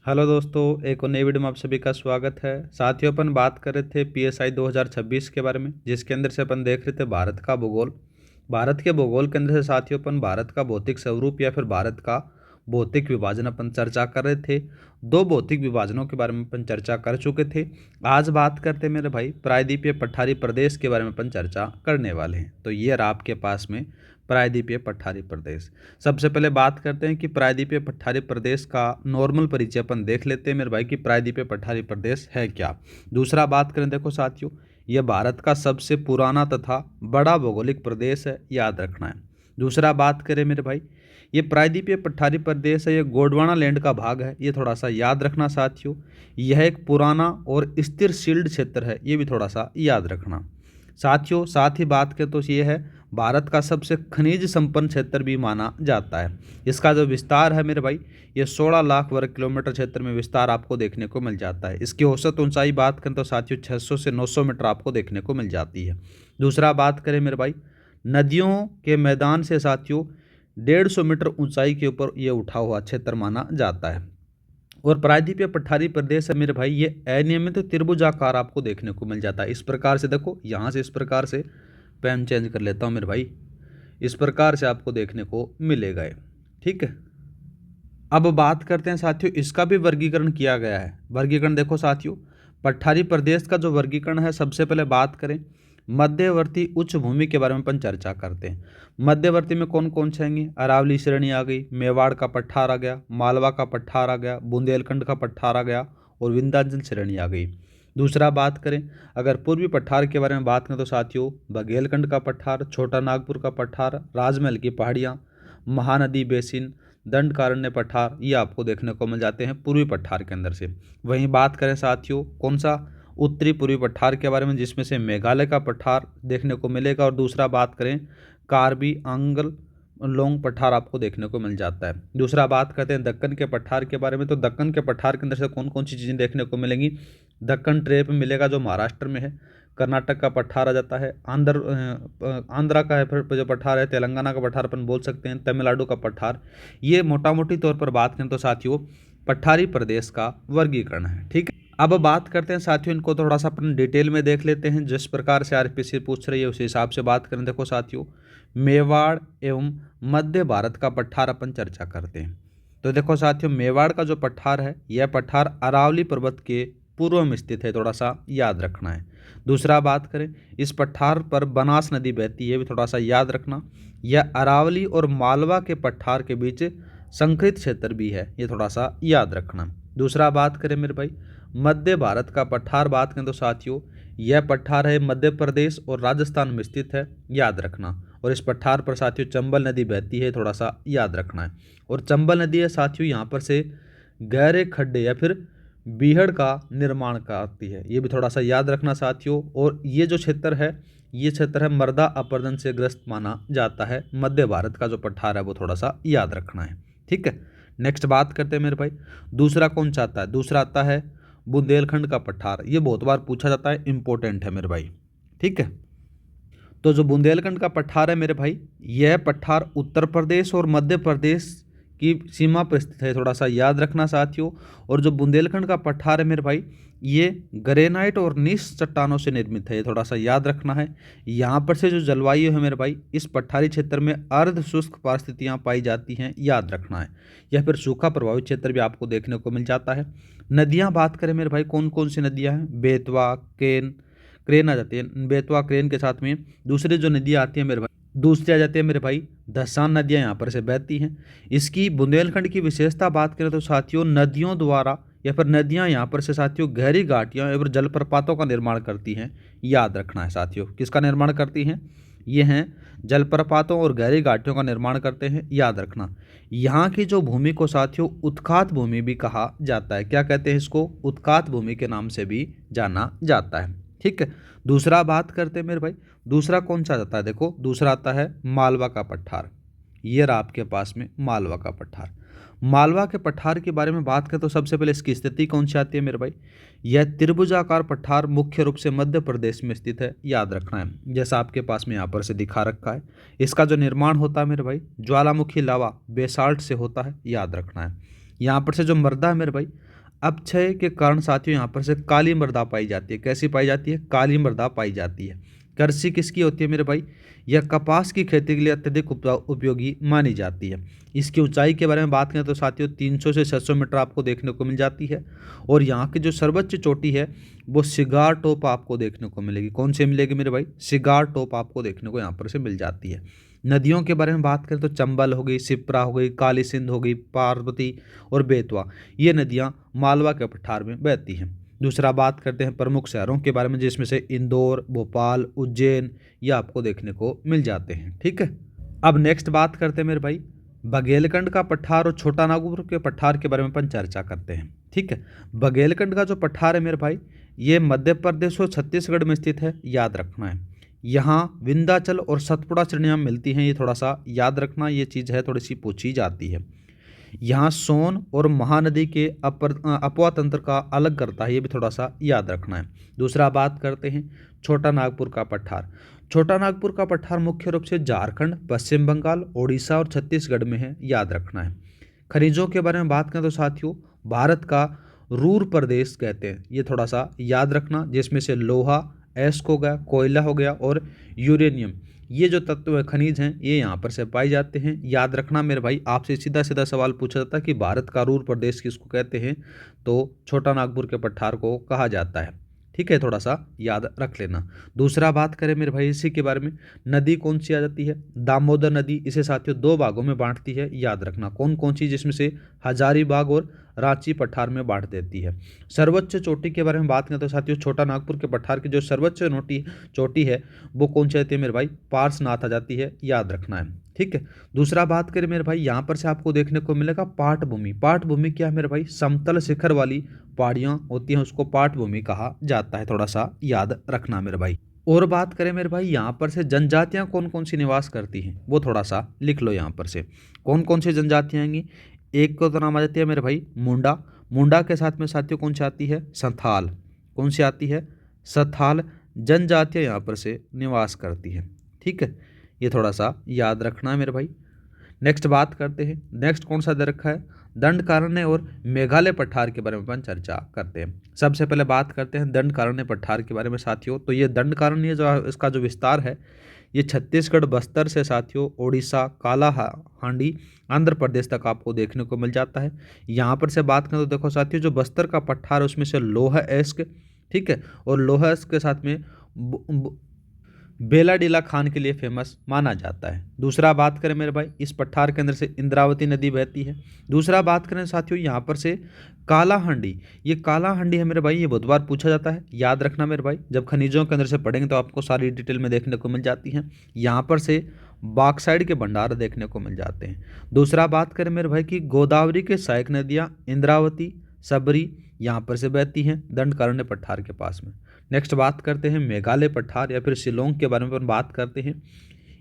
Hello दोस्तों, एक और नई वीडियो में आप सभी का स्वागत है। साथियों, अपन बात कर रहे थे पीएसआई 2026 के बारे में, जिसके अंदर से अपन देख रहे थे भारत का भूगोल। भारत के भूगोल के अंदर से साथियों अपन भारत का भौतिक स्वरूप या फिर भारत का भौतिक विभाजन अपन चर्चा कर रहे थे। दो भौतिक विभाजनों के बारे में अपन चर्चा कर चुके थे। आज बात करते हैं मेरे भाई प्रायद्वीपीय पठारी प्रदेश के बारे में अपन चर्चा करने वाले हैं। तो ये रहा आपके पास में प्रायद्वीपीय पठारी प्रदेश। सबसे पहले बात करते हैं कि प्रायद्वीपीय पठारी प्रदेश का नॉर्मल परिचय अपन देख लेते हैं मेरे भाई कि प्रायद्वीपीय पठारी प्रदेश है क्या। दूसरा बात करें, देखो साथियों, यह भारत का सबसे पुराना तथा बड़ा भौगोलिक प्रदेश है, याद रखना है। दूसरा बात करें मेरे भाई, ये प्रायद्वीपीय पठारी प्रदेश है, ये गोंडवाना लैंड का भाग है, ये थोड़ा सा याद रखना साथियों। यह एक पुराना और स्थिर शील्ड क्षेत्र है, ये भी थोड़ा सा याद रखना साथियों। साथ ही बात करें तो ये है भारत का सबसे खनिज संपन्न क्षेत्र भी माना जाता है। इसका जो विस्तार है मेरे भाई, ये 16 लाख वर्ग किलोमीटर क्षेत्र में विस्तार आपको देखने को मिल जाता है। इसकी औसत ऊंचाई बात करें तो साथियों 600 से 900 मीटर आपको देखने को मिल जाती है। दूसरा बात करें मेरे भाई, नदियों के मैदान से साथियों 150 मीटर ऊंचाई के ऊपर ये उठा हुआ क्षेत्र माना जाता है। और प्रायद्वीपीय पठारी प्रदेश है मेरे भाई, ये अनियमित त्रिभुजाकार आपको देखने को मिल जाता है। इस प्रकार से देखो, यहाँ से इस प्रकार से पेन चेंज कर लेता हूँ मेरे भाई, इस प्रकार से आपको देखने को मिलेगा ये, ठीक है। अब बात करते हैं साथियों, इसका भी वर्गीकरण किया गया है। वर्गीकरण देखो साथियों, पठारी प्रदेश का जो वर्गीकरण है, सबसे पहले बात करें मध्यवर्ती उच्च भूमि के बारे में अपन चर्चा करते हैं। मध्यवर्ती में कौन कौन से आएंगे? अरावली श्रेणी आ गई, मेवाड़ का पठार आ गया, मालवा का पठार आ गया, बुंदेलखंड का पठार आ गया और विंध्याचल श्रेणी आ गई। दूसरा बात करें, अगर पूर्वी पठार के बारे में बात करें तो साथियों बघेलखंड का पठार, छोटा नागपुर का पठार, राजमहल की पहाड़ियाँ, महानदी बेसिन, दंडकारण्य पठार, ये आपको देखने को मिल जाते हैं पूर्वी पठार के अंदर से। वहीं बात करें साथियों कौन सा? उत्तरी पूर्वी पठार के बारे में, जिसमें से मेघालय का पठार देखने को मिलेगा। और दूसरा बात करें कार्बी आंगल लोंग पठार आपको देखने को मिल जाता है। दूसरा बात करते हैं दक्कन के पठार के बारे में। तो दक्कन के पठार के अंदर से कौन कौन सी चीज़ें देखने को मिलेंगी? दक्कन ट्रेप मिलेगा जो महाराष्ट्र में है, कर्नाटक का पठार आ जाता है, आंध्रा का है फिर जो पठार है, तेलंगाना का पठार अपन बोल सकते हैं, तमिलनाडु का पठार। ये मोटा मोटी तौर पर बात करें तो साथियों पठारी प्रदेश का वर्गीकरण है, ठीक है। अब बात करते हैं साथियों, इनको थोड़ा सा अपन डिटेल में देख लेते हैं। जिस प्रकार से आरपीसी पूछ रही है उस हिसाब से बात करें। देखो साथियों, मेवाड़ एवं मध्य भारत का पठार अपन चर्चा करते हैं। तो देखो साथियों, मेवाड़ का जो पठार है, यह पठार अरावली पर्वत के पूर्व में स्थित है, थोड़ा सा याद रखना है। दूसरा बात करें, इस पठार पर बनास नदी बहती है, भी थोड़ा सा याद रखना। यह अरावली और मालवा के पठार के बीच संकरित क्षेत्र भी है, ये थोड़ा सा याद रखना। दूसरा बात करें मेरे भाई, मध्य भारत का पठार बात करें तो साथियों यह पठार है मध्य प्रदेश और राजस्थान में स्थित है, याद रखना। और इस पठार पर साथियों चंबल नदी बहती है, थोड़ा सा याद रखना है। और चंबल नदी है साथियों, यहाँ पर से गहरे खड्डे या फिर बीहड़ का निर्माण करती है, ये भी थोड़ा सा याद रखना साथियों। और ये जो क्षेत्र है, ये क्षेत्र है मृदा अपरदन से ग्रस्त माना जाता है। मध्य भारत का जो पठार है वो थोड़ा सा याद रखना है, ठीक है। नेक्स्ट बात करते हैं मेरे भाई, दूसरा कौन सा आता है? दूसरा आता है बुंदेलखंड का पठार। ये बहुत बार पूछा जाता है, इंपॉर्टेंट है मेरे भाई, ठीक है। तो जो बुंदेलखंड का पठार है मेरे भाई, यह पठार उत्तर प्रदेश और मध्य प्रदेश की सीमा पर स्थित है, थोड़ा सा याद रखना साथियों। और जो बुंदेलखंड का पठार है मेरे भाई, ये ग्रेनाइट और नीस चट्टानों से निर्मित है, ये थोड़ा सा याद रखना है। यहाँ पर से जो जलवायु है मेरे भाई, इस पठारी क्षेत्र में अर्ध शुष्क परिस्थितियाँ पाई जाती हैं, याद रखना है। या फिर सूखा प्रभावित क्षेत्र भी आपको देखने को मिल जाता है। नदियाँ बात करें मेरे भाई, कौन कौन सी नदियाँ हैं? बेतवा, क्रेन आ जाती है, बेतवा क्रेन के साथ में दूसरी जो नदियाँ आती हैं मेरे भाई, दूसरी आ जाती है मेरे भाई धसान नदियाँ यहाँ पर से बहती हैं। इसकी बुंदेलखंड की विशेषता बात करें तो साथियों नदियों द्वारा या फिर नदियाँ यहाँ पर से साथियों गहरी घाटियाँ एवं जलप्रपातों का निर्माण करती हैं, याद रखना है साथियों। किसका निर्माण करती हैं? ये हैं जलप्रपातों और गहरी घाटियों का निर्माण करते हैं, याद रखना। यहाँ की जो भूमि को साथियों उत्खात भूमि भी कहा जाता है। क्या कहते हैं इसको? उत्खात भूमि के नाम से भी जाना जाता है, ठीक है। दूसरा बात करते हैं मेरे भाई, दूसरा कौन सा आता है? देखो दूसरा आता है मालवा का पठार। ये रहा आपके पास में मालवा का पठार। मालवा के पठार के बारे में बात करें तो सबसे पहले इसकी स्थिति कौन सी आती है मेरे भाई? यह त्रिभुजाकार पठार मुख्य रूप से मध्य प्रदेश में स्थित है, याद रखना है। जैसा आपके पास में यहाँ पर से दिखा रखा है। इसका जो निर्माण होता है मेरे भाई, ज्वालामुखी लावा बेसाल्ट से होता है, याद रखना है। यहाँ पर से जो मृदा है मेरे भाई, अपक्षय के कारण साथियों यहाँ पर से काली मृदा पाई जाती है। कैसी पाई जाती है? काली मृदा पाई जाती है। कृषि किसकी होती है मेरे भाई? यह कपास की खेती के लिए अत्यधिक उपयोगी मानी जाती है। इसकी ऊंचाई के बारे में बात करें तो साथियों 300 से 600 मीटर आपको देखने को मिल जाती है। और यहाँ की जो सर्वोच्च चोटी है वो सिगार टॉप आपको देखने को मिलेगी। कौन सी मिलेगी मेरे भाई? सिगार टॉप आपको देखने को यहाँ पर से मिल जाती है। नदियों के बारे में बात करें तो चंबल हो गई, शिप्रा हो गई, काली सिंध हो गई, पार्वती और बेतवा, ये नदियाँ मालवा के पठार में बहती हैं। दूसरा बात करते हैं प्रमुख शहरों के बारे में, जिसमें से इंदौर, भोपाल, उज्जैन ये आपको देखने को मिल जाते हैं। ठीक है, अब नेक्स्ट बात करते हैं मेरे भाई बघेलखंड का पठार और छोटा नागपुर के पठार के बारे में अपन चर्चा करते हैं। ठीक है, बघेलखंड का जो पठार है मेरे भाई ये मध्य प्रदेश और छत्तीसगढ़ में स्थित है, याद रखना है। यहाँ विंध्याचल और सतपुड़ा श्रेणियाँ मिलती हैं, ये थोड़ा सा याद रखना, ये चीज़ है थोड़ी सी पूछी जाती है। यहाँ सोन और महानदी के अपवा तंत्र का अलग करता है, ये भी थोड़ा सा याद रखना है। दूसरा बात करते हैं छोटा नागपुर का पठार। छोटा नागपुर का पठार मुख्य रूप से झारखंड, पश्चिम बंगाल, ओडिशा और छत्तीसगढ़ में है, याद रखना है। खनिजों के बारे में बात करें तो साथियों भारत का रूर प्रदेश कहते हैं, ये थोड़ा सा याद रखना, जिसमें से लोहा, एस्क हो गया, कोयला हो गया और यूरेनियम, ये जो तत्व खनिज हैं ये यहाँ पर से पाए जाते हैं। याद रखना मेरे भाई, आपसे सीधा सीधा सवाल पूछा जाता है कि भारत का रूर प्रदेश किसको कहते हैं, तो छोटा नागपुर के पठार को कहा जाता है। ठीक है, थोड़ा सा याद रख लेना। दूसरा बात करें मेरे भाई इसी के बारे में, नदी कौन सी आ जाती है? दामोदर नदी। इसे साथियों दो भागों में बांटती है, याद रखना कौन कौन सी, जिसमें से हजारीबाग और रांची पठार में बांट देती है। सर्वोच्च चोटी के बारे में बात करें तो साथियों छोटा नागपुर के पठार की जो सर्वोच्च चोटी है वो कौन सी आती है मेरे भाई? पार्श्वनाथ आ जाती है, याद रखना है। ठीक है, दूसरा बात करें मेरे भाई यहाँ पर से आपको देखने को मिलेगा पाट भूमि। पाट भूमि क्या है मेरे भाई? समतल शिखर वाली पहाड़ियाँ होती हैं, उसको पाट भूमि कहा जाता है, थोड़ा सा याद रखना मेरे भाई। और बात करें मेरे भाई यहाँ पर से जनजातियाँ कौन कौन सी निवास करती हैं, वो थोड़ा सा लिख लो यहाँ पर से। कौन कौन सी जनजातियाँ आएंगी? एक को तो नाम आ जाती है मेरे भाई मुंडा। मुंडा के साथ में साथियों कौन सी आती है? संथाल। कौन सी आती है? संथाल जनजातियाँ यहाँ पर से निवास करती हैं। ठीक है, ये थोड़ा सा याद रखना है मेरे भाई। नेक्स्ट बात करते हैं, नेक्स्ट कौन सा दे रखा है? दंडकारण्य और मेघालय पठार के बारे में अपन चर्चा करते हैं। सबसे पहले बात करते हैं दंडकारण्य पठार के बारे में साथियों। तो ये दंडकारण्य जो इसका जो विस्तार है ये छत्तीसगढ़ बस्तर से साथियों उड़ीसा, कालाहांडी, आंध्र प्रदेश तक आपको देखने को मिल जाता है। यहाँ पर से बात करें तो देखो साथियों जो बस्तर का पठार है उसमें से लोहा एस्क, ठीक है, और लोहा एस्क के साथ में बेलाडीला खान के लिए फेमस माना जाता है। दूसरा बात करें मेरे भाई इस पठार के अंदर से इंद्रावती नदी बहती है। दूसरा बात करें साथियों यहाँ पर से कालाहांडी, ये कालाहांडी है मेरे भाई, ये बहुत बार पूछा जाता है, याद रखना मेरे भाई। जब खनिजों के अंदर से पढ़ेंगे तो आपको सारी डिटेल में देखने को मिल जाती हैं। यहाँ पर से बॉक्साइड के भंडार देखने को मिल जाते हैं। दूसरा बात करें मेरे भाई कि गोदावरी के सहायक नदियाँ इंद्रावती, सबरी यहाँ पर से बहती हैं दंडकारण्य पठार के पास में। नेक्स्ट बात करते हैं मेघालय पठार या फिर शिलोंग के बारे में बात करते हैं।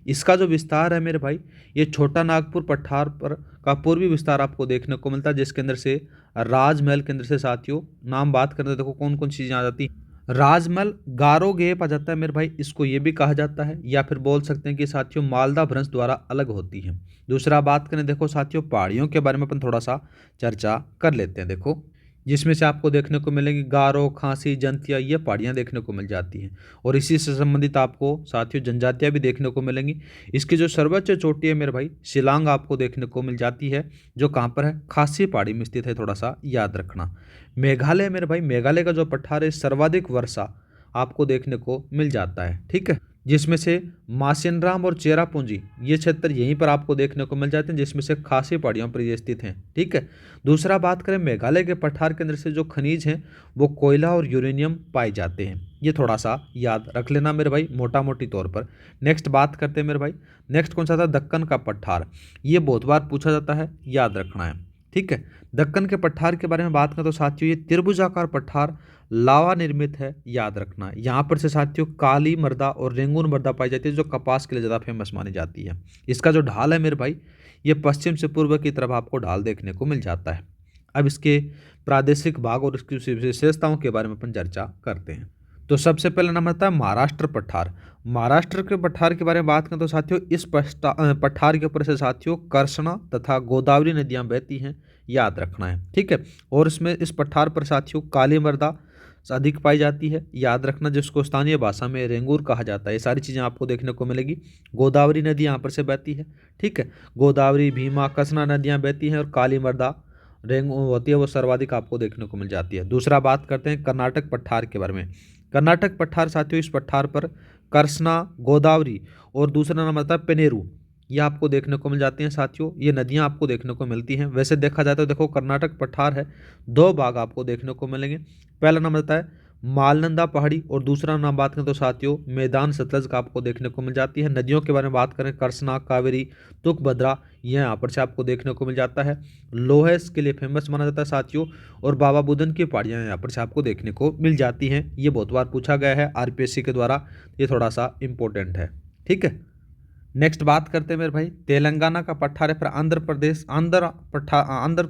इसका जो विस्तार है मेरे भाई ये छोटा नागपुर पठार पर का पूर्वी विस्तार आपको देखने को मिलता है, जिसके अंदर से राजमहल के अंदर से साथियों नाम बात करते हैं, देखो कौन कौन चीज़ें आ जाती हैं। राजमहल गारो गेप आ जाता है मेरे भाई, इसको ये भी कहा जाता है, या फिर बोल सकते हैं कि साथियों मालदा भ्रंश द्वारा अलग होती है। दूसरा बात करें देखो साथियों पहाड़ियों के बारे में अपन थोड़ा सा चर्चा कर लेते हैं। देखो जिसमें से आपको देखने को मिलेंगी गारो, खासी, जंतिया, ये पहाड़ियाँ देखने को मिल जाती हैं। और इसी से संबंधित आपको साथियों जनजातियाँ भी देखने को मिलेंगी। इसकी जो सर्वोच्च चोटी है मेरे भाई शिलांग आपको देखने को मिल जाती है, जो कहाँ पर है? खासी पहाड़ी में स्थित है, थोड़ा सा याद रखना। मेघालय मेरे भाई, मेघालय का जो पठार है सर्वाधिक वर्षा आपको देखने को मिल जाता है, ठीक है, जिसमें से मासिनराम और चेरापूंजी ये क्षेत्र यहीं पर आपको देखने को मिल जाते हैं, जिसमें से खासी पहाड़ियों पर ये स्थित हैं, ठीक है। दूसरा बात करें मेघालय के पठार के अंदर से जो खनिज हैं वो कोयला और यूरेनियम पाए जाते हैं, ये थोड़ा सा याद रख लेना मेरे भाई मोटा मोटी तौर पर। नेक्स्ट बात करते हैं मेरे भाई, नेक्स्ट कौन सा था? दक्कन का पठार, ये बहुत बार पूछा जाता है, याद रखना है, ठीक है। दक्कन के पठार के बारे में बात करें तो साथियों ये त्रिभुजाकार पठार लावा निर्मित है, याद रखना है। यहाँ पर से साथियों काली मृदा और रेंगून मृदा पाई जाती है, जो कपास के लिए ज़्यादा फेमस मानी जाती है। इसका जो ढाल है मेरे भाई ये पश्चिम से पूर्व की तरफ आपको ढाल देखने को मिल जाता है। अब इसके प्रादेशिक भाग और इसकी विशेषताओं के बारे में अपन चर्चा करते हैं। तो सबसे पहला नंबर आता है महाराष्ट्र पठार। महाराष्ट्र के पठार के बारे में बात करें तो साथियों इस पठार के ऊपर से साथियों कृष्णा तथा गोदावरी नदियां बहती हैं, याद रखना है, ठीक है। और इसमें इस पठार पर साथियों काली मृदा अधिक पाई जाती है, याद रखना, जिसको स्थानीय भाषा में रेंगूर कहा जाता है। ये सारी चीज़ें आपको देखने को मिलेगी। गोदावरी नदी यहाँ पर से बहती है, ठीक है। गोदावरी, भीमा, कृष्णा नदियाँ बहती हैं और काली मृदा रेंगू होती है, वो सर्वाधिक आपको देखने को मिल जाती है। दूसरा बात करते हैं कर्नाटक पठार के बारे में। कर्नाटक पठार साथियों इस पठार पर कृष्णा, गोदावरी और दूसरा नंबर आता है पेनेरू, ये आपको देखने को मिल जाती हैं साथियों। ये नदियां आपको देखने को मिलती हैं। वैसे देखा जाए तो देखो कर्नाटक पठार है, दो भाग आपको देखने को मिलेंगे। पहला नंबर आता है मालनंदा पहाड़ी और दूसरा नाम बात करें तो साथियों मैदान सतलज का आपको देखने को मिल जाती है। नदियों के बारे में बात करें कृष्णा, कावेरी, तुंगभद्रा, ये यहाँ पर से आपको देखने को मिल जाता है। लोहे के लिए फेमस माना जाता है साथियों, और बाबा बुदन की पहाड़ियाँ यहाँ पर से आपको देखने को मिल जाती हैं। ये बहुत बार पूछा गया है आरपीएससी के द्वारा, ये थोड़ा सा इंपॉर्टेंट है, ठीक है। नेक्स्ट बात करते हैं मेरे भाई तेलंगाना का पठार है, फिर आंध्र प्रदेश आंध्र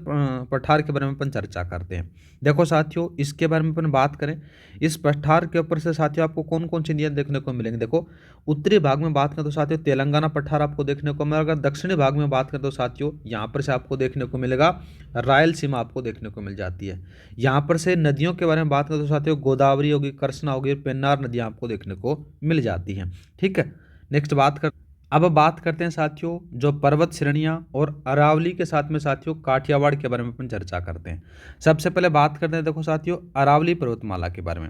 पठार के बारे में अपन चर्चा करते हैं। देखो साथियों इसके बारे में अपन बात करें, इस पठार के ऊपर से साथियों आपको कौन कौन सी नदियां देखने को मिलेंगी। देखो उत्तरी भाग में बात करें तो साथियों तेलंगाना पठार आपको देखने को मिलेगा। दक्षिणी भाग में बात करें तो साथियों यहाँ पर से आपको देखने को मिलेगा रायलसीमा आपको देखने को मिल जाती है। यहाँ पर से नदियों के बारे में बात करें तो साथियों गोदावरी होगी, कृष्णा होगी, पेन्नार नदियाँ आपको देखने को मिल जाती हैं, ठीक है। नेक्स्ट अब बात करते हैं साथियों जो पर्वत श्रेणियां और अरावली के साथ में साथियों काठियावाड़ के बारे में अपन चर्चा करते हैं। सबसे पहले बात करते हैं देखो साथियों अरावली पर्वतमाला के बारे में।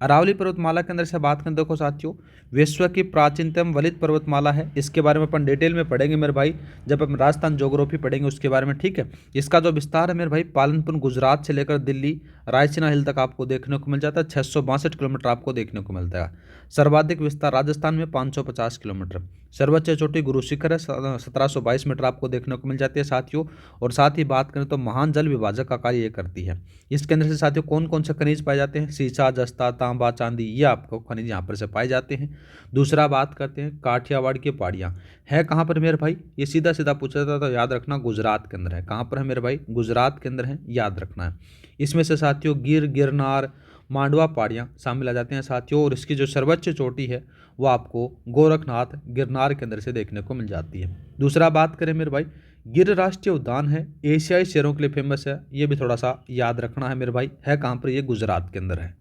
अरावली पर्वतमाला के अंदर से बात करें देखो साथियों विश्व की प्राचीनतम वलित पर्वतमाला है। इसके बारे में अपन डिटेल में पढ़ेंगे मेरे भाई, जब हम राजस्थान ज्योग्राफी पढ़ेंगे उसके बारे में, ठीक है। इसका जो विस्तार है मेरे भाई पालनपुर गुजरात से लेकर दिल्ली रायसीना हिल तक आपको देखने को मिल जाता है। 662 किलोमीटर आपको देखने को मिलता है। सर्वाधिक विस्तार राजस्थान में 550 किलोमीटर। सर्वोच्च चोटी गुरु शिखर है, 1722 मीटर आपको देखने को मिल जाती है साथियों। और साथ ही बात करें तो महान जल विभाजक का कार्य ये करती है। इसके अंदर से साथियों कौन कौन से खनिज पाए जाते हैं, सीसा, जस्ता, तांबा, चांदी, ये आपको खनिज यहाँ पर से पाए जाते हैं। दूसरा बात करते हैं काठियावाड़ की पहाड़ियाँ है कहाँ पर मेरे भाई, ये सीधा सीधा पूछा जाता तो याद रखना गुजरात के अंदर है। कहाँ पर है मेरे भाई, गुजरात के अंदर है, याद रखना है। इसमें से साथियों गिरनार, मांडवा पहाड़ियाँ शामिल आ जाती हैं साथियों। और इसकी जो सर्वोच्च चोटी है वो आपको गोरखनाथ गिरनार के अंदर से देखने को मिल जाती है। दूसरा बात करें मेरे भाई गिर राष्ट्रीय उद्यान है, एशियाई शेरों के लिए फेमस है, ये भी थोड़ा सा याद रखना है मेरे भाई। है कहाँ पर, ये गुजरात के अंदर है।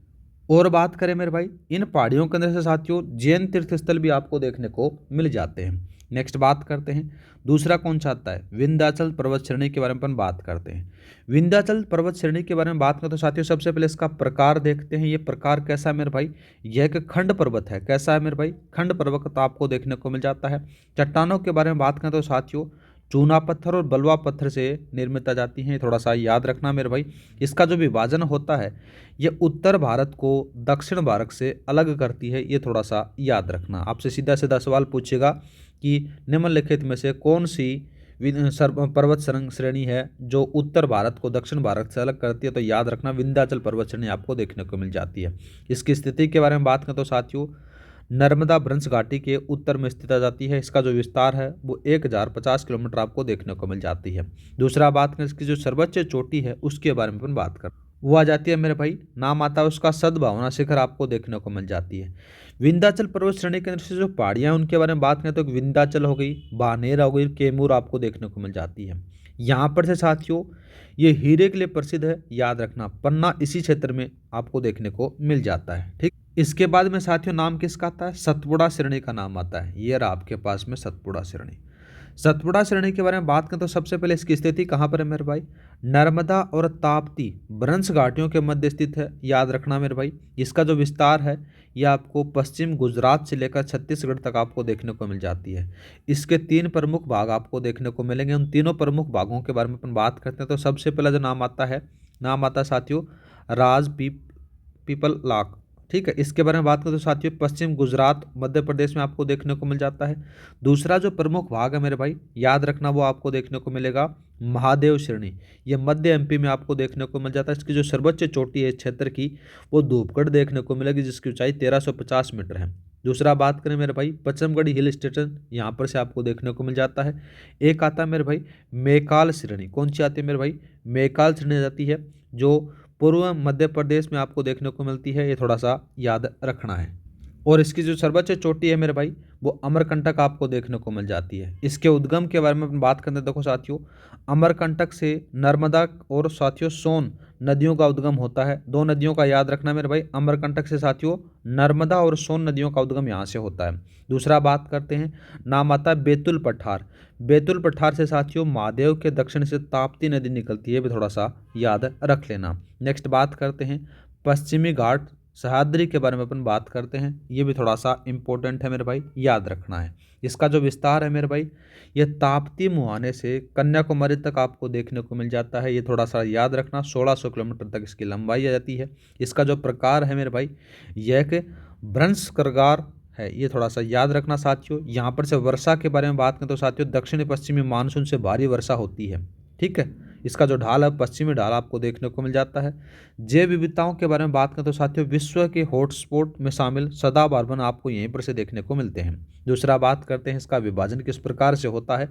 और बात करें मेरे भाई इन पहाड़ियों के अंदर से साथियों जैन तीर्थ स्थल भी आपको देखने को मिल जाते हैं। नेक्स्ट बात करते हैं दूसरा कौन सा आता है विंध्याचल पर्वत श्रेणी के बारे में अपन बात करते हैं। विंध्याचल पर्वत श्रेणी के बारे में बात करें तो साथियों सबसे पहले इसका प्रकार देखते हैं। ये प्रकार कैसा है मेरे भाई, यह एक खंड पर्वत है। कैसा है मेरे भाई, खंड पर्वत आपको देखने को मिल जाता है। चट्टानों के बारे में बात करें तो साथियों चूना पत्थर और बलुआ पत्थर से निर्मित जाती हैं, थोड़ा सा याद रखना मेरे भाई। इसका जो विभाजन होता है ये उत्तर भारत को दक्षिण भारत से अलग करती है, ये थोड़ा सा याद रखना। आपसे सीधा सीधा सवाल पूछेगा कि निम्नलिखित में से कौन सी पर्वत श्रेणी है जो उत्तर भारत को दक्षिण भारत से अलग करती है, तो याद रखना विंध्याचल पर्वत श्रेणी आपको देखने को मिल जाती है। इसकी स्थिति के बारे में बात करें तो साथियों नर्मदा भ्रंश घाटी के उत्तर में स्थित आ जाती है। इसका जो विस्तार है वो 1050 किलोमीटर आपको देखने को मिल जाती है। दूसरा बात करें इसकी जो सर्वोच्च चोटी है उसके बारे में अपन बात कर, वो आ जाती है मेरे भाई, नाम आता है उसका सद्भावना शिखर आपको देखने को मिल जाती है। विंध्याचल पर्वत श्रेणी के अंदर से जो पहाड़ियाँ उनके बारे में बात करें तो विंध्याचल हो गई, बानेर हो गई, कैमूर आपको देखने को मिल जाती है। यहाँ पर से साथियों ये हीरे के लिए प्रसिद्ध है, याद रखना। पन्ना इसी क्षेत्र में आपको देखने को मिल जाता है, ठीक। इसके बाद में साथियों नाम किसका आता है, सतपुड़ा श्रेणी का नाम आता है। ये रहा आपके पास में सतपुड़ा श्रेणी। सतपुड़ा श्रेणी के बारे में बात करें तो सबसे पहले इसकी स्थिति कहाँ पर है मेरे भाई, नर्मदा और ताप्ती भ्रंश घाटियों के मध्य स्थित है, याद रखना मेरे भाई। इसका जो विस्तार है यह आपको पश्चिम गुजरात से लेकर छत्तीसगढ़ तक आपको देखने को मिल जाती है। इसके 3 प्रमुख भाग आपको देखने को मिलेंगे। उन तीनों प्रमुख भागों के बारे में अपन बात करते हैं तो सबसे पहला जो नाम आता है साथियों पीपल लाख, ठीक है। इसके बारे में बात करें तो साथियों पश्चिम गुजरात मध्य प्रदेश में आपको देखने को मिल जाता है। दूसरा जो प्रमुख भाग है मेरे भाई याद रखना वो आपको देखने को मिलेगा महादेव श्रेणी, ये मध्य एमपी में आपको देखने को मिल जाता है। इसकी जो सर्वोच्च चोटी है क्षेत्र की वो धूपगढ़ देखने को मिलेगी जिसकी ऊंचाई 1350 मीटर है। दूसरा बात करें मेरे भाई पचमगढ़ी हिल स्टेशन यहाँ पर से आपको देखने को मिल जाता है। एक आता है मेरे भाई मैकाल श्रेणी, कौन सी आती है मेरे भाई, मैकाल श्रेणी जाती है जो पूर्व मध्य प्रदेश में आपको देखने को मिलती है, ये थोड़ा सा याद रखना है। और इसकी जो सर्वोच्च चोटी है मेरे भाई, वो अमरकंटक आपको देखने को मिल जाती है। इसके उद्गम के बारे में अपन बात करते हैं। देखो साथियों, अमरकंटक से नर्मदा और साथियों सोन नदियों का उद्गम होता है। दो नदियों का याद रखना मेरे भाई, अमरकंटक से साथियों नर्मदा और सोन नदियों का उद्गम यहाँ से होता है। दूसरा बात करते हैं, नाम आता है बेतुल पठार। बेतुल पठार से साथियों महादेव के दक्षिण से ताप्ती नदी निकलती है, भी थोड़ा सा याद रख लेना। नेक्स्ट बात करते हैं पश्चिमी घाट सह्याद्री के बारे में अपन बात करते हैं, ये भी थोड़ा सा इंपॉर्टेंट है मेरे भाई, याद रखना है। इसका जो विस्तार है मेरे भाई, ये ताप्ती मुहाने से कन्याकुमारी तक आपको देखने को मिल जाता है, ये थोड़ा सा याद रखना। 1600 किलोमीटर तक इसकी लंबाई आ जाती है। इसका जो प्रकार है मेरे भाई, यह एक भ्रंशक्रगार है, ये थोड़ा सा याद रखना साथियों। यहाँ पर से वर्षा के बारे में बात करें तो साथियों दक्षिणी पश्चिमी मानसून से भारी वर्षा होती है, ठीक है। इसका जो ढाल है पश्चिमी ढाल आपको देखने को मिल जाता है। जैव विविधताओं के बारे में बात करें तो साथियों विश्व के हॉटस्पॉट में शामिल सदाबहार वन आपको यहीं पर से देखने को मिलते हैं। दूसरा बात करते हैं इसका विभाजन किस प्रकार से होता है।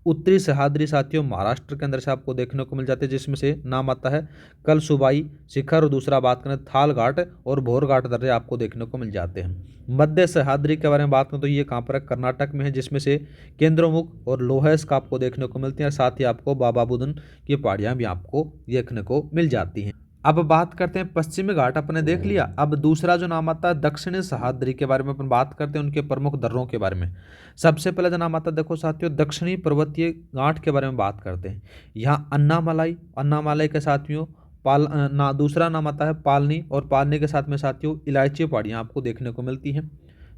उत्तरी सह्याद्री साथियों महाराष्ट्र के अंदर से आपको देखने को मिल जाते हैं, जिसमें से नाम आता है कलसुबाई शिखर, और दूसरा बात करें थाल घाट और भोर घाट दर्रे आपको देखने को मिल जाते हैं। मध्य सह्याद्री के बारे में बात करें तो ये कहाँ पर है, कर्नाटक में है, जिसमें से केंद्रमुख और लोहेस्क आपको देखने को मिलती हैं, और साथ ही आपको बाबा बुदन की पहाड़ियाँ भी आपको देखने को मिल जाती हैं। अब बात करते हैं पश्चिमी घाट अपने देख लिया। अब दूसरा जो नाम आता है दक्षिणी सह्याद्री के बारे में अपन बात करते हैं, उनके प्रमुख दर्रों के बारे में। सबसे पहले जो नाम आता है देखो साथियों दक्षिणी पर्वतीय घाट के बारे में बात करते हैं। यहाँ अन्नामलाई के साथियों दूसरा नाम आता है पालनी, और पालनी के साथ में साथियों इलायची पहाड़ियाँ आपको देखने को मिलती हैं।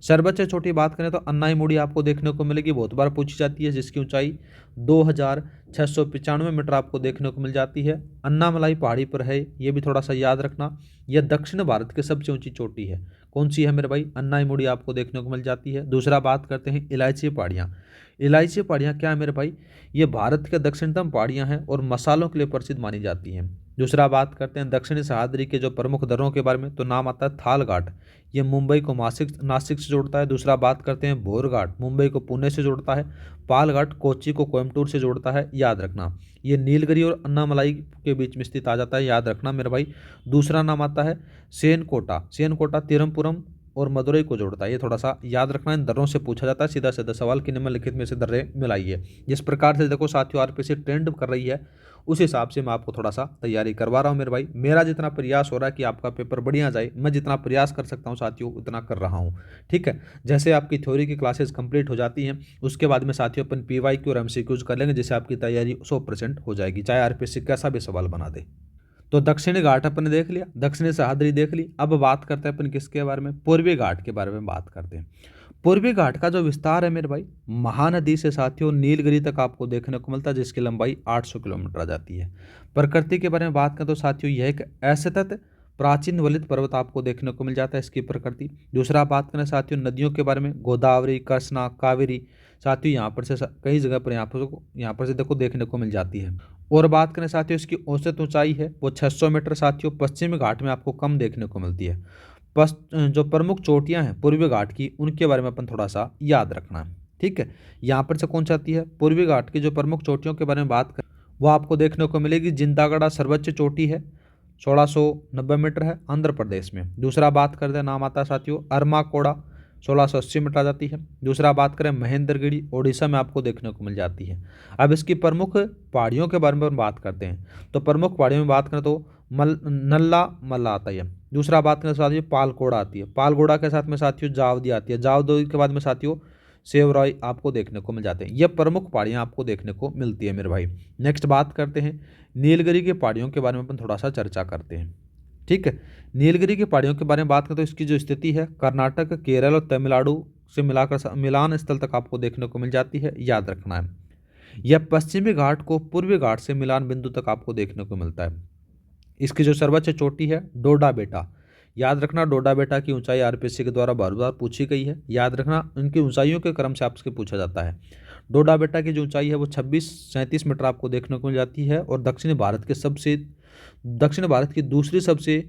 सर्वोच्च चोटी बात करें तो अन्नाईमुड़ी आपको देखने को मिलेगी, बहुत बार पूछी जाती है, जिसकी ऊंचाई 2695 मीटर आपको देखने को मिल जाती है। अन्नामलाई पहाड़ी पर है, ये भी थोड़ा सा याद रखना। यह दक्षिण भारत की सबसे ऊंची चोटी है। कौन सी है मेरे भाई, अन्नाईमुड़ी आपको देखने को मिल जाती है। दूसरा बात करते हैं इलायची पहाड़ियाँ। इलायची पहाड़ियाँ क्या है मेरे भाई, ये भारत के दक्षिणतम पहाड़ियाँ हैं और मसालों के लिए प्रसिद्ध मानी जाती हैं। दूसरा बात करते हैं दक्षिणी सह्याद्री के जो प्रमुख दर्रों के बारे में, तो नाम आता है थाल घाट, ये मुंबई को नासिक से जोड़ता है। दूसरा बात करते हैं भोर घाट, मुंबई को पुणे से जोड़ता है। पाल घाट कोच्चि को कोयम्बटूर से जोड़ता है, याद रखना। ये नीलगिरी और अन्नामलाई के बीच में स्थित आ जाता है, याद रखना मेरे भाई। दूसरा नाम आता है सेनकोटा तिरुवनंतपुरम और मदुरई को जोड़ता है, ये थोड़ा सा याद रखना। इन दर्रों से पूछा जाता है सीधा सीधा सवाल कि निम्नलिखित में से दर्रे मिलाइए। जिस प्रकार से देखो साथियों आरपीसी ट्रेंड कर रही है, उस हिसाब से मैं आपको थोड़ा सा तैयारी करवा रहा हूँ मेरे भाई। मेरा जितना प्रयास हो रहा है कि आपका पेपर बढ़िया जाए, मैं जितना प्रयास कर सकता हूँ साथियों उतना कर रहा हूँ, ठीक है। जैसे आपकी थ्योरी की क्लासेस कंप्लीट हो जाती हैं, उसके बाद में साथियों अपन PYQ और MCQs कर लेंगे, जिससे आपकी तैयारी 100% हो जाएगी, चाहे आरपीसी कैसा भी सवाल बना दे। तो दक्षिणी घाट अपन ने देख लिया, दक्षिणी सह्याद्री देख ली। अब बात करते हैं अपन किसके बारे में, पूर्वी घाट के बारे में बात करते हैं। पूर्वी घाट का जो विस्तार है मेरे भाई, महानदी से साथियों नीलगिरी तक आपको देखने को मिलता है, जिसकी लंबाई 800 किलोमीटर आ जाती है। प्रकृति के बारे में बात करें तो साथियों यह एक असतत प्राचीन वलित पर्वत आपको देखने को मिल जाता है, इसकी प्रकृति। दूसरा बात करें साथियों नदियों के बारे में, गोदावरी, कृष्णा, कावेरी साथियों यहाँ पर से कई जगह पर यहाँ पर से देखो देखने को मिल जाती है। और बात करें साथियों इसकी औसत ऊंचाई है वो 600 मीटर साथियों। पश्चिमी घाट में आपको कम देखने को मिलती है। जो प्रमुख चोटियां हैं पूर्वी घाट की, उनके बारे में अपन थोड़ा सा याद रखना है, ठीक है। यहाँ पर से कौन सी आती है, पूर्वी घाट की जो प्रमुख चोटियों के बारे में बात करें वो आपको देखने को मिलेगी। जिंदागढ़ा सर्वोच्च चोटी है, 1690 मीटर है, आंध्र प्रदेश में। दूसरा बात करते हैं नाम आता है साथियों अरमाकोड़ा, 1680 मीटर आ जाती है। दूसरा बात करें महेंद्रगिरी, ओडिशा में आपको देखने को मिल जाती है। अब इसकी प्रमुख पहाड़ियों के बारे में बात करते हैं, तो प्रमुख पहाड़ियों में बात करें तो नल्ला मल्ला आता है। दूसरा बात करें साथियों पालकोड़ा आती है, पालकोड़ा के साथ में साथियों जावदी आती है, जावदी के बाद में साथियों सेवरॉय आपको देखने को मिल जाते हैं। ये प्रमुख पहाड़ियाँ आपको देखने को मिलती है मेरे भाई। नेक्स्ट बात करते हैं नीलगिरी की पहाड़ियों के बारे में अपन थोड़ा सा चर्चा करते हैं, ठीक है। नीलगिरी की पहाड़ियों के बारे में बात करें तो इसकी जो स्थिति है कर्नाटक, केरल और तमिलनाडु से मिलाकर मिलान स्थल तक आपको देखने को मिल जाती है, याद रखना है। यह पश्चिमी घाट को पूर्वी घाट से मिलान बिंदु तक आपको देखने को मिलता है। इसकी जो सर्वोच्च चोटी है डोडा बेटा, याद रखना। डोडा बेटा की ऊंचाई आरपीसी के द्वारा बार बार पूछी गई है, याद रखना। उनकी ऊंचाइयों के क्रम से आपसे पूछा जाता है। डोडा बेटा की जो ऊंचाई है वो 2637 मीटर आपको देखने को मिल जाती है, और दक्षिण भारत की दूसरी सबसे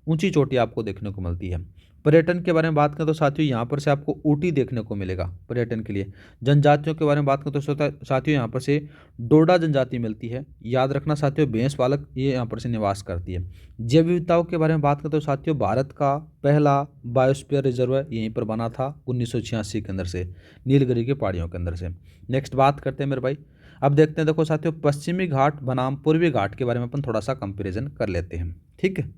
ऊंची चोटी आपको देखने को मिलती है। पर्यटन के बारे में बात करें तो साथियों यहाँ पर से आपको ऊटी देखने को मिलेगा पर्यटन के लिए। जनजातियों के बारे में बात करें तो साथियों यहाँ पर से डोडा जनजाति मिलती है, याद रखना साथियों, भैंस पालक ये यहाँ पर से निवास करती है। जैव विविधताओं के बारे में बात करें तो साथियों भारत का पहला बायोस्फीयर रिजर्व यहीं पर बना था 1986 के अंदर से, नीलगिरी की पहाड़ियों के अंदर से। नेक्स्ट बात करते हैं मेरे भाई, अब देखते हैं, देखो साथियों पश्चिमी घाट बनाम पूर्वी घाट के बारे में अपन थोड़ा सा कंपेरिजन कर लेते हैं, ठीक है।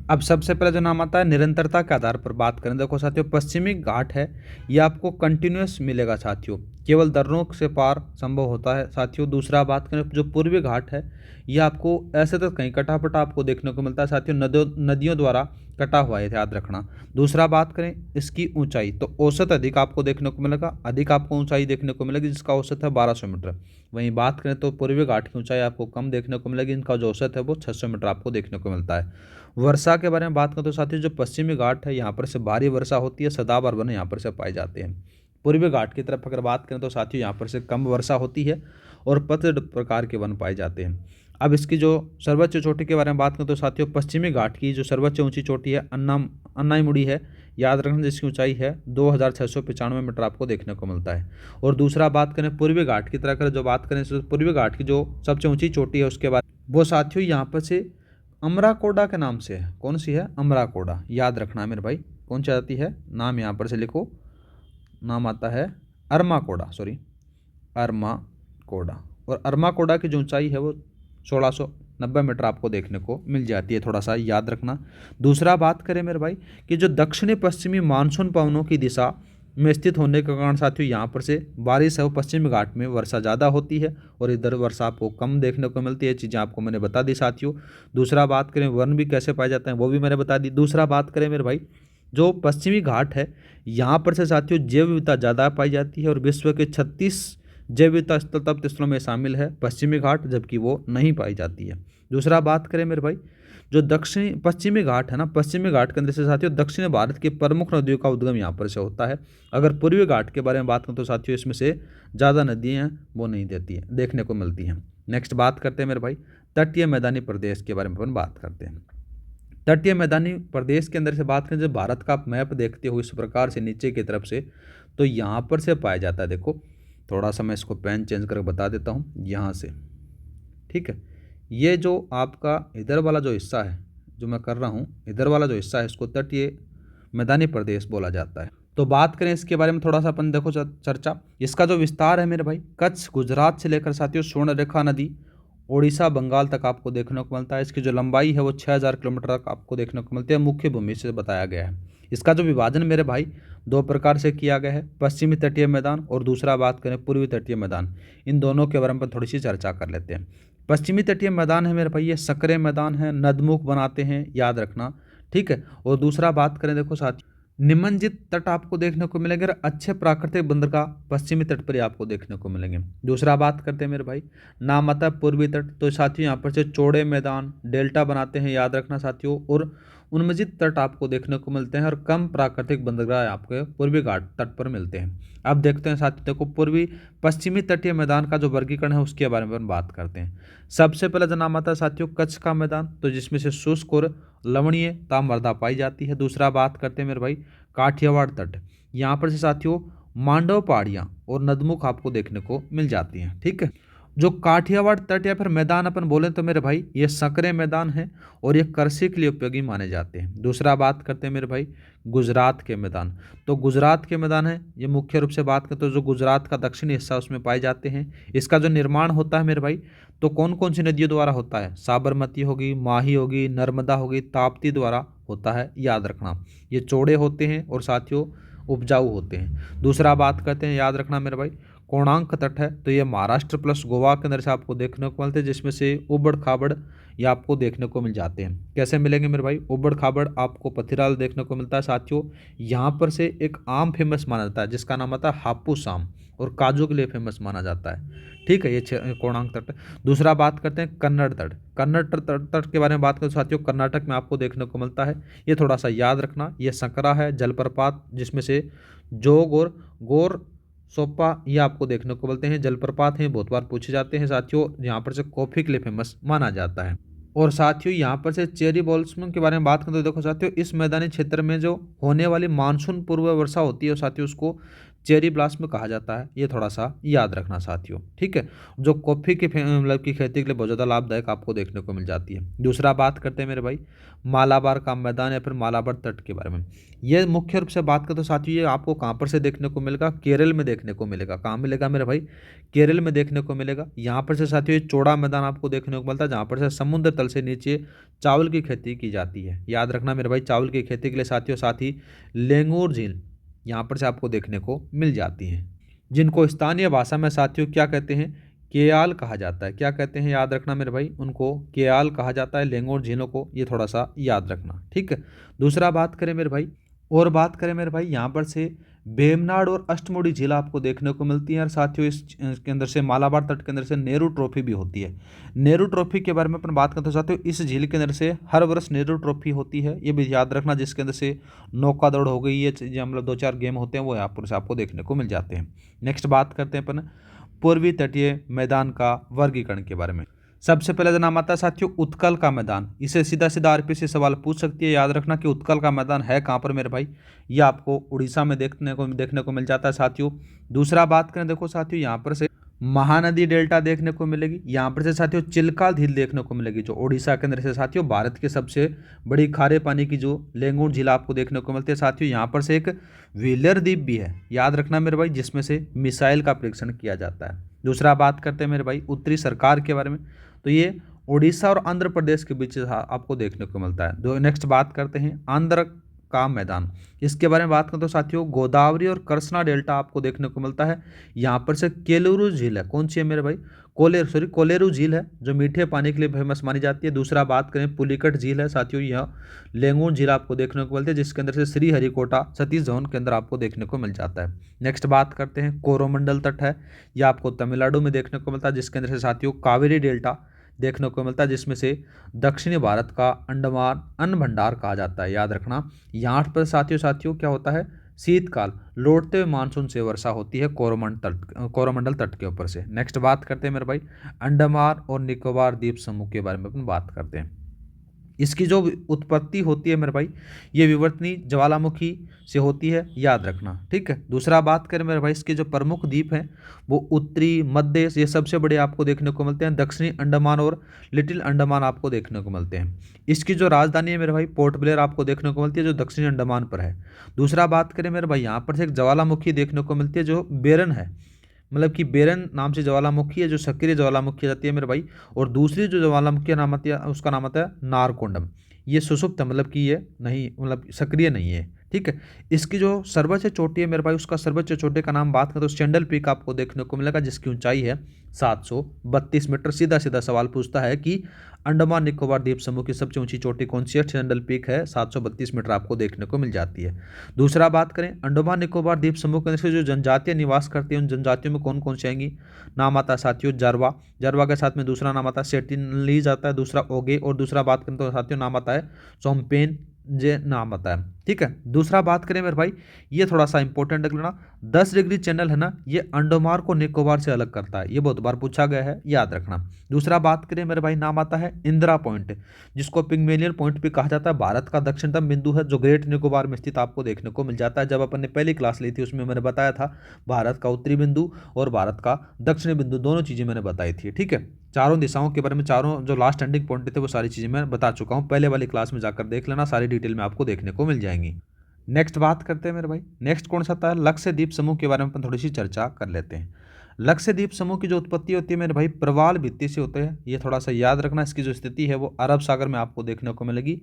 अब सबसे पहले जो नाम आता है निरंतरता के आधार पर बात करें, देखो साथियों पश्चिमी घाट है ये आपको कंटिन्यूस मिलेगा साथियों, केवल दर्रों से पार संभव होता है साथियों। दूसरा बात करें जो पूर्वी घाट है ये आपको ऐसे तो कहीं कटापटा आपको देखने को मिलता है साथियों, नदियों द्वारा कटा हुआ है, याद रखना। दूसरा बात करें इसकी ऊंचाई, तो औसत अधिक आपको देखने को मिलेगा, अधिक आपको ऊंचाई देखने को मिलेगी जिसका औसत है 1200 मीटर। वहीं बात करें तो पूर्वी घाट की ऊंचाई आपको कम देखने को मिलेगी, इनका जो औसत है वो 600 मीटर आपको देखने को मिलता है। वर्षा के बारे में बात करें तो साथियों जो पश्चिमी घाट है यहाँ पर से भारी वर्षा होती है, सदाबहार वन यहाँ पर से पाए जाते हैं। पूर्वी घाट की तरफ अगर बात करें तो साथियों यहाँ पर से कम वर्षा होती है और पतझड़ प्रकार के वन पाए जाते हैं। अब इसकी जो सर्वोच्च चोटी के बारे में बात करें तो साथियों पश्चिमी घाट की जो सर्वोच्च ऊंची चोटी है अन्नाईमुड़ी है, याद रखना, जिसकी ऊंचाई है 2695 मीटर आपको देखने को मिलता है। और दूसरा बात करें पूर्वी घाट की तरह कर जो बात करें तो पूर्वी घाट की जो सबसे ऊंची चोटी है उसके बाद वो साथियों यहाँ पर से अमराकोड़ा के नाम से है। कौन सी है? अमराकोड़ा, याद रखना है मेरे भाई, कौन सी आती है नाम यहाँ पर से लिखो, नाम आता है अरमाकोड़ा, सॉरी अरमाकोड़ा। और अरमाकोड़ा की जो ऊंचाई है वो 1690 मीटर आपको देखने को मिल जाती है, थोड़ा सा याद रखना। दूसरा बात करें मेरे भाई कि जो दक्षिणी पश्चिमी मानसून पवनों की दिशा में स्थित होने के कारण साथियों यहाँ पर से बारिश है पश्चिमी घाट में वर्षा ज़्यादा होती है और इधर वर्षा आपको कम देखने को मिलती है। चीज़ें आपको मैंने बता दी साथियों। दूसरा बात करें वन भी कैसे पाए जाते हैं वो भी मैंने बता दी। दूसरा बात करें मेरे भाई जो पश्चिमी घाट है यहाँ पर से साथियों जैव विविधता ज़्यादा पाई जाती है और विश्व के 36 जैव विविधता स्थल तप्त स्थलों में शामिल है पश्चिमी घाट, जबकि वो नहीं पाई जाती है। दूसरा बात करें मेरे भाई जो दक्षिणी पश्चिमी घाट है ना, पश्चिमी घाट के अंदर से साथियों दक्षिण भारत की प्रमुख नदियों का उद्गम यहाँ पर से होता है। अगर पूर्वी घाट के बारे में बात करें तो साथियों इसमें से ज़्यादा नदियाँ हैं वो नहीं देती है देखने को मिलती हैं। नेक्स्ट बात करते हैं मेरे भाई तटीय मैदानी प्रदेश के बारे में अपन बात करते हैं। तटीय मैदानी प्रदेश के अंदर से बात करें जब भारत का मैप देखते हो इस प्रकार से नीचे की तरफ से, तो यहाँ पर से पाया जाता है, देखो थोड़ा सा मैं इसको पेन चेंज करके बता देता हूँ यहाँ से, ठीक है। ये जो आपका इधर वाला जो हिस्सा है जो मैं कर रहा हूँ, इधर वाला जो हिस्सा है इसको तटीय मैदानी प्रदेश बोला जाता है। तो बात करें इसके बारे में थोड़ा सा अपन देखो चर्चा, इसका जो विस्तार है मेरे भाई कच्छ गुजरात से लेकर साथियों स्वर्णरेखा नदी ओडिशा बंगाल तक आपको देखने को मिलता है। इसकी जो लंबाई है वो 6000 किलोमीटर तक आपको देखने को मिलती है, मुख्य भूमि से बताया गया है। इसका जो विभाजन मेरे भाई दो प्रकार से किया गया है, पश्चिमी तटीय मैदान और दूसरा बात करें पूर्वी तटीय मैदान। इन दोनों के बारे में थोड़ी सी चर्चा कर लेते हैं। पश्चिमी तटीय मैदान है मेरे भाई ये संकरे मैदान है, नदमुख बनाते हैं, याद रखना, ठीक है। और दूसरा बात करें देखो साथ निमंजित तट आपको देखने को मिलेंगे और अच्छे प्राकृतिक बंदरगाह पश्चिमी तट पर ही आपको देखने को मिलेंगे। दूसरा बात करते हैं मेरे भाई नाम आता है पूर्वी तट, तो साथियों यहाँ पर से चौड़े मैदान डेल्टा बनाते हैं, याद रखना साथियों, और उन्मजित तट आपको देखने को मिलते हैं और कम प्राकृतिक बंदरगाह आपके पूर्वी घाट तट पर मिलते हैं। अब देखते हैं साथियों देखो पूर्वी पश्चिमी तटीय मैदान का जो वर्गीकरण है उसके बारे में हम बात करते हैं। सबसे पहले जो नाम आता है साथियों कच्छ का मैदान, तो जिसमें से शुष्क और लवणीय ताम्रता पाई जाती है। दूसरा बात करते हैं मेरे भाई काठियावाड़ तट, यहाँ पर से साथियों मांडव पहाड़ियाँ और नदमुख आपको देखने को मिल जाती हैं, ठीक है। जो काठियावाड़ तट या फिर मैदान अपन बोले तो मेरे भाई ये संकरे मैदान है और ये कृषि के लिए उपयोगी माने जाते हैं। दूसरा बात करते हैं मेरे भाई गुजरात के मैदान, तो गुजरात के मैदान है ये मुख्य रूप से बात करते हैं जो गुजरात का दक्षिणी हिस्सा उसमें पाए जाते हैं। इसका जो निर्माण होता है मेरे भाई तो कौन कौन सी नदियों द्वारा होता है, साबरमती होगी, माही होगी, नर्मदा होगी, ताप्ती द्वारा होता है, याद रखना। ये चौड़े होते हैं और साथियों उपजाऊ होते हैं। दूसरा बात करते हैं, याद रखना मेरे भाई कोणार्क तट है, तो ये महाराष्ट्र प्लस गोवा के अंदर से आपको देखने को मिलते हैं, जिसमें से उबड़ खाबड़ ये आपको देखने को मिल जाते हैं। कैसे मिलेंगे मेरे भाई, उबड़ खाबड़ आपको पथिराल देखने को मिलता है साथियों। यहाँ पर से एक आम फेमस माना जाता है जिसका नाम आता है हापुस आम और काजू के लिए फेमस माना जाता है, ठीक है। ये कोणार्क तट। दूसरा बात करते हैं कन्नड़ तट। कन्नड़ तट के बारे में बात करें साथियों कर्नाटक में आपको देखने को मिलता है, ये थोड़ा सा याद रखना। ये संकरा है जलप्रपात जिसमें से जोग और गोर सोपा ये आपको देखने को मिलते हैं, जलप्रपात हैं, बहुत बार पूछे जाते हैं साथियों। यहाँ पर से कॉफ़ी के लिए फेमस माना जाता है। और साथियों यहाँ पर से चेरी ब्लॉसम के बारे में बात करें तो देखो साथियों, इस मैदानी क्षेत्र में जो होने वाली मानसून पूर्व वर्षा होती है साथियों, उसको चेरी ब्लॉसम कहा जाता है। ये थोड़ा सा याद रखना साथियों, ठीक है। जो कॉफ़ी की मतलब की खेती के लिए बहुत ज़्यादा लाभदायक आपको देखने को मिल जाती है। दूसरा बात करते हैं मेरे भाई मालाबार का मैदान या फिर मालाबार तट के बारे में। ये मुख्य रूप से बात करें तो साथियों ये आपको कहाँ पर से देखने को मिलेगा, केरल में देखने को मिलेगा। कहाँ मिलेगा मेरे भाई, केरल में देखने को मिलेगा। यहाँ पर से साथियों ये चौड़ा मैदान आपको देखने को मिलता है, जहाँ पर से समुद्र तल से नीचे चावल की खेती की जाती है। याद रखना मेरे भाई, चावल की खेती के लिए साथियों साथ ही लेंगूर झील यहाँ पर से आपको देखने को मिल जाती है, जिनको स्थानीय भाषा में साथियों क्या कहते हैं, केयाल कहा जाता है। क्या कहते हैं याद रखना मेरे भाई, उनको केयाल कहा जाता है, लेंगोर झीलों को। ये थोड़ा सा याद रखना, ठीक है। दूसरा बात करें मेरे भाई, और बात करें मेरे भाई यहाँ पर से बेमनाड और अष्टमुड़ी झील आपको देखने को मिलती है। और साथियों इसके अंदर से मालाबार तट के अंदर से नेहरू ट्रॉफी भी होती है। नेहरू ट्रॉफी के बारे में अपन बात करते हैं साथियों, इस झील के अंदर से हर वर्ष नेहरू ट्रॉफी होती है, ये भी याद रखना, जिसके अंदर से नौका दौड़ हो गई, ये मतलब 2-4 गेम होते हैं वो यहाँ पर से आपको देखने को मिल जाते हैं। नेक्स्ट बात करते हैं अपन पूर्वी तटीय मैदान का वर्गीकरण के बारे में। सबसे पहले जो नाम आता है साथियों उत्कल का मैदान। इसे सीधा सीधा आरपीसी सवाल पूछ सकती है। याद रखना कि उत्कल का मैदान है कहाँ पर मेरे भाई, ये आपको उड़ीसा में देखने को मिल जाता है साथियों। दूसरा बात करें देखो साथियों, यहाँ पर से महानदी डेल्टा देखने को मिलेगी। यहाँ पर से साथियों चिल्का झील देखने को मिलेगी, जो उड़ीसा के अंदर से साथियों भारत के सबसे बड़ी खारे पानी की जो लेंगुर झील आपको देखने को मिलती है। साथियों यहाँ पर से एक व्हीलर द्वीप भी है, याद रखना मेरे भाई, जिसमें से मिसाइल का परीक्षण किया जाता है। दूसरा बात करते हैं मेरे भाई उत्तरी सरकार के बारे में, तो ये उड़ीसा और आंध्र प्रदेश के बीच आपको देखने को मिलता है। दो नेक्स्ट बात करते हैं आंध्र का मैदान। इसके बारे में बात करें तो साथियों गोदावरी और कृष्णा डेल्टा आपको देखने को मिलता है। यहाँ पर से केलुरु झील है, कौन सी है मेरे भाई, कोलेरू झील है, जो मीठे पानी के लिए फेमस मानी जाती है। दूसरा बात करें पुलिकट झील है साथियों, यह लेंगूर झील आपको देखने को मिलती है, जिसके अंदर से श्रीहरिकोटा सतीश धवन के अंदर आपको देखने को मिल जाता है। नेक्स्ट बात करते हैं कोरोमंडल तट है, यह आपको तमिलनाडु में देखने को मिलता है, जिसके अंदर से साथियों कावेरी डेल्टा देखने को मिलता है, जिसमें से दक्षिणी भारत का अंडमान अन्न भंडार कहा जाता है। याद रखना यहाँ पर साथियों क्या होता है, शीतकाल लौटते हुए मानसून से वर्षा होती है कोरोमंडल तट के ऊपर से। नेक्स्ट बात करते हैं मेरे भाई अंडमान और निकोबार द्वीप समूह के बारे में अपन बात करते हैं। इसकी जो उत्पत्ति होती है मेरे भाई, ये विवर्तनी ज्वालामुखी से होती है, याद रखना, ठीक है। दूसरा बात करें मेरे भाई, इसके जो प्रमुख द्वीप हैं वो उत्तरी मध्य ये सबसे बड़े आपको देखने को मिलते हैं। दक्षिणी अंडमान और लिटिल अंडमान आपको देखने को मिलते हैं। इसकी जो राजधानी है मेरे भाई पोर्ट ब्लेयर आपको देखने को मिलती है, जो दक्षिणी अंडमान पर है। दूसरा बात करें मेरे भाई, यहाँ पर से एक ज्वालामुखी देखने को मिलती है जो बेरन है, मतलब कि बेरन नाम से ज्वालामुखी है, जो सक्रिय ज्वालामुखी जाती है मेरे भाई। और दूसरी जो ज्वालामुखी नाम आती है उसका नाम आता है नारकोंडम, ये सुषुप्त है, मतलब कि ये नहीं, मतलब सक्रिय नहीं है, ठीक है। इसकी जो सर्वोच्च चोटी है मेरे भाई, उसका सर्वोच्च चोटी का नाम बात करें तो स्टैंडल पीक आपको देखने को मिलेगा, जिसकी ऊंचाई है 732 मीटर। सीधा सीधा सवाल पूछता है कि अंडमान निकोबार द्वीप समूह की सबसे ऊंची चोटी कौन सी है, स्टैंडल पीक है, 732 मीटर आपको देखने को मिल जाती है। दूसरा बात करें अंडमान निकोबार द्वीप समूह के अंदर से जो जनजातियां निवास करती हैं, उन जनजातियों में कौन कौन सी आएंगी, नाम आता है साथियों जारवा, जारवा के साथ में दूसरा नाम आता है सेटिनलीज आता है, दूसरा ओगे, और दूसरा बात करें तो साथियों नाम आता है सोमपेन जे नाम आता है, ठीक है। दूसरा बात करें मेरे भाई, ये थोड़ा सा इंपॉर्टेंट है लेना, 10 डिग्री चैनल है ना, ये अंडमान को निकोबार से अलग करता है, ये बहुत बार पूछा गया है, याद रखना। दूसरा बात करें मेरे भाई, नाम आता है इंदिरा पॉइंट, जिसको पिग्मेलियन पॉइंट भी कहा जाता है। भारत का दक्षिणतम बिंदु है, जो ग्रेट निकोबार में स्थित आपको देखने को मिल जाता है। जब अपन ने पहली क्लास ली थी उसमें मैंने बताया था भारत का उत्तरी बिंदु और भारत का दक्षिणी बिंदु दोनों चीज़ें मैंने बताई थी, ठीक है। चारों दिशाओं के बारे में, चारों जो लास्ट एंडिंग पॉइंट थे वो सारी चीज़ें मैं बता चुका हूँ, पहले वाली क्लास में जाकर देख लेना, सारी डिटेल में आपको देखने को मिल जाएंगी। नेक्स्ट बात करते हैं मेरे भाई, नेक्स्ट कौन सा आता है, लक्षद्वीप समूह के बारे में अपन थोड़ी सी चर्चा कर लेते हैं। लक्षद्वीप समूह की जो उत्पत्ति होती है मेरे भाई प्रवाल भित्ति से होते हैं, ये थोड़ा सा याद रखना। इसकी जो स्थिति है वो अरब सागर में आपको देखने को मिलेगी,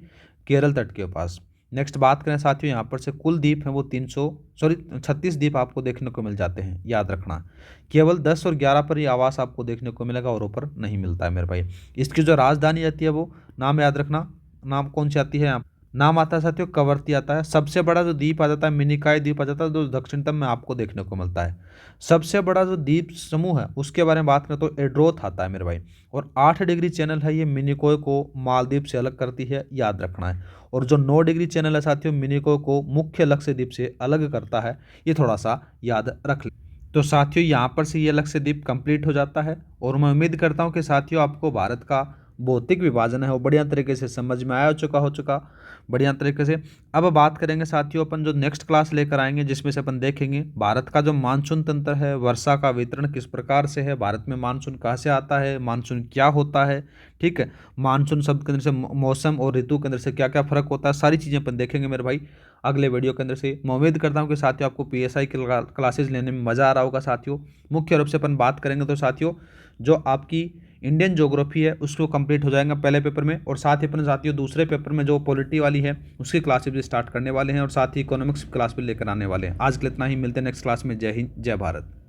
केरल तट के पास। नेक्स्ट बात करें साथियों, यहाँ पर से कुल द्वीप हैं वो 36 द्वीप आपको देखने को मिल जाते हैं, याद रखना। केवल 10 और 11 पर ही आवास आपको देखने को मिलेगा और ऊपर नहीं मिलता है मेरे भाई। इसकी जो राजधानी आती है वो नाम याद रखना, नाम कौन सी आती है यहाँ, नाम आता है साथियों कवरती आता है। सबसे बड़ा जो द्वीप आ जाता है मिनिकॉय द्वीप आ जाता है, जो दक्षिणतम में आपको देखने को मिलता है। सबसे बड़ा जो द्वीप समूह है उसके बारे में बात करें तो एड्रोथ आता है मेरे भाई, और 8 डिग्री चैनल है, ये मिनिकॉय को मालदीव से अलग करती है, याद रखना है। और जो 9 डिग्री चैनल है साथियों मिनिकॉय को मुख्य लक्षद्वीप से अलग करता है, ये थोड़ा सा याद रख ले। तो साथियों यहाँ पर से ये लक्षद्वीप कंप्लीट हो जाता है, और मैं उम्मीद करता हूँ कि साथियों आपको भारत का भौतिक विभाजन है वो बढ़िया तरीके से समझ में आया हो चुका बढ़िया तरीके से। अब बात करेंगे साथियों अपन जो नेक्स्ट क्लास लेकर आएंगे, जिसमें से अपन देखेंगे भारत का जो मानसून तंत्र है, वर्षा का वितरण किस प्रकार से है, भारत में मानसून कहाँ से आता है, मानसून क्या होता है, ठीक है, मानसून शब्द के अंदर से मौसम और ऋतु के अंदर से क्या क्या फर्क होता है, सारी चीज़ें अपन देखेंगे मेरे भाई अगले वीडियो के अंदर से। मैं उम्मीद करता हूँ कि साथियों आपको पीएसआई की क्लासेस लेने में मज़ा आ रहा होगा साथियों। मुख्य रूप से अपन बात करेंगे तो साथियों जो आपकी इंडियन ज्योग्राफी है उसको कंप्लीट हो जाएगा पहले पेपर में, और साथ ही अपन साथियों दूसरे पेपर में जो पॉलिटी वाली है उसकी क्लासेस भी स्टार्ट करने वाले हैं, और साथ ही इकोनॉमिक्स क्लास भी लेकर आने वाले हैं। आज के लिए इतना ही, मिलते हैं नेक्स्ट क्लास में। जय हिंद, जय भारत।